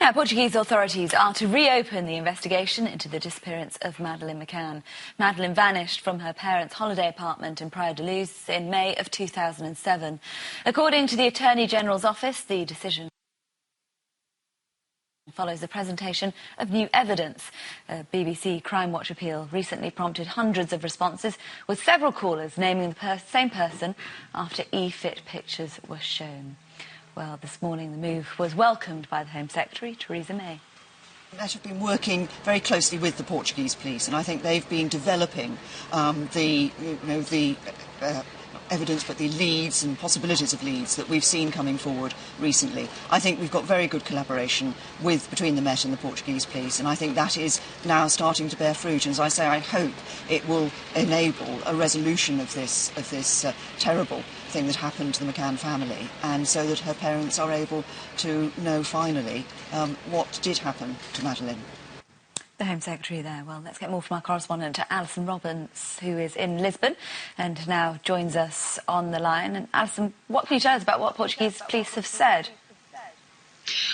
Now, Portuguese authorities are to reopen the investigation into the disappearance of Madeleine McCann. Madeleine vanished from her parents' holiday apartment in Praia de Luz in May of 2007. According to the Attorney General's office, the decision follows the presentation of new evidence. A BBC Crime Watch appeal recently prompted hundreds of responses, with several callers naming the same person after e-fit pictures were shown. Well, this morning the move was welcomed by the Home Secretary, Theresa May. That have been working very closely with the Portuguese police, and I think they've been developing the evidence, but the leads and possibilities of leads that we've seen coming forward recently. I think we've got very good collaboration between the Met and the Portuguese police, and I think that is now starting to bear fruit. And as I say, I hope it will enable a resolution of this terrible thing that happened to the McCann family, and so that her parents are able to know finally what did happen to Madeleine. The Home Secretary there. Well, let's get more from our correspondent, Alison Robbins, who is in Lisbon and now joins us on the line. And Alison, what can you tell us about what Portuguese police have said?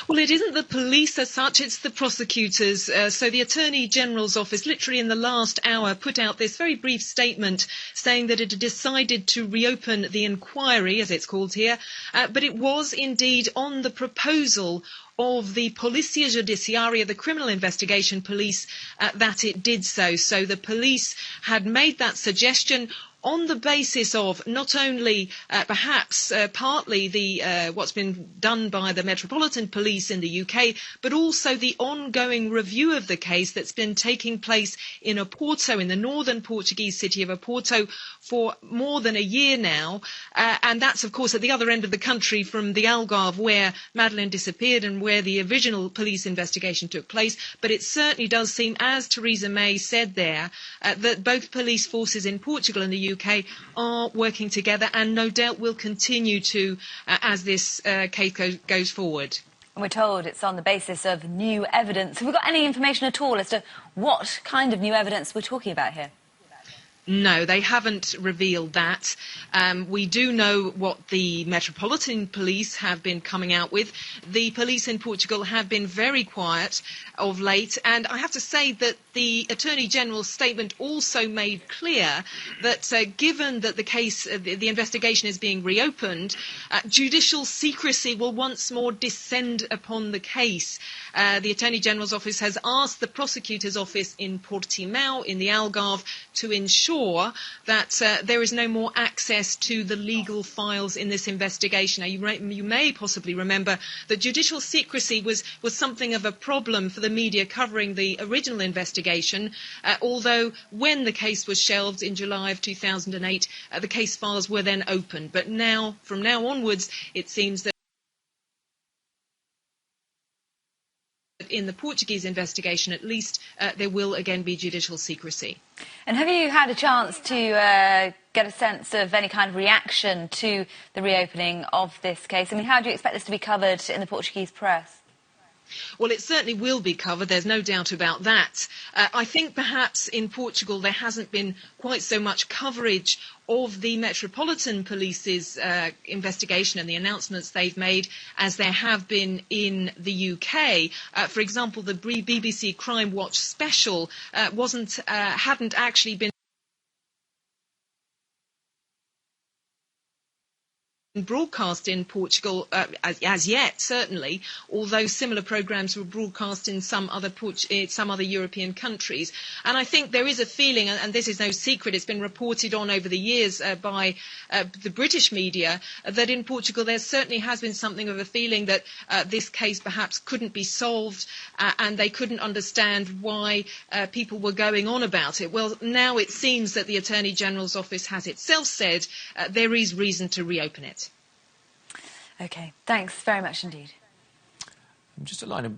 Well, it isn't the police as such, it's the prosecutors. So the Attorney General's office, literally in the last hour, put out this very brief statement saying that it had decided to reopen the inquiry, as it's called here, but it was indeed on the proposal of the Polícia Judiciária, the criminal investigation police, that it did so. So the police had made that suggestion on the basis of not only perhaps partly the what's been done by the Metropolitan Police in the UK, but also the ongoing review of the case that's been taking place in Oporto, in the northern Portuguese city of Oporto, for more than a year now. And that's, of course, at the other end of the country from the Algarve, where Madeleine disappeared and where the original police investigation took place. But it certainly does seem, as Theresa May said there, that both police forces in Portugal and the UK are working together, and no doubt will continue to as this case goes forward. And we're told it's on the basis of new evidence. Have we got any information at all as to what kind of new evidence we're talking about here? No, they haven't revealed that. We do know what the Metropolitan Police have been coming out with. The police in Portugal have been very quiet of late, and I have to say that the Attorney General's statement also made clear that given that the case, the investigation is being reopened, judicial secrecy will once more descend upon the case. The Attorney General's office has asked the prosecutor's office in Portimão, in the Algarve, to ensure that there is no more access to the legal files in this investigation. Now, you may possibly remember that judicial secrecy was something of a problem for the media covering the original investigation, although when the case was shelved in July of 2008, the case files were then opened. But now, from now onwards, it seems that in the Portuguese investigation, at least, there will again be judicial secrecy. And have you had a chance to get a sense of any kind of reaction to the reopening of this case? I mean, how do you expect this to be covered in the Portuguese press? Well, it certainly will be covered, there's no doubt about that. I think perhaps in Portugal there hasn't been quite so much coverage of the Metropolitan Police's investigation and the announcements they've made as there have been in the UK. For example, the BBC Crime Watch special hadn't actually been broadcast in Portugal as yet, certainly, although similar programmes were broadcast in some other European countries. And I think there is a feeling, and this is no secret, it's been reported on over the years by the British media, that in Portugal there certainly has been something of a feeling that this case perhaps couldn't be solved, and they couldn't understand why people were going on about it. Well, now it seems that the Attorney General's office has itself said there is reason to reopen it. OK, thanks very much indeed. Just a line of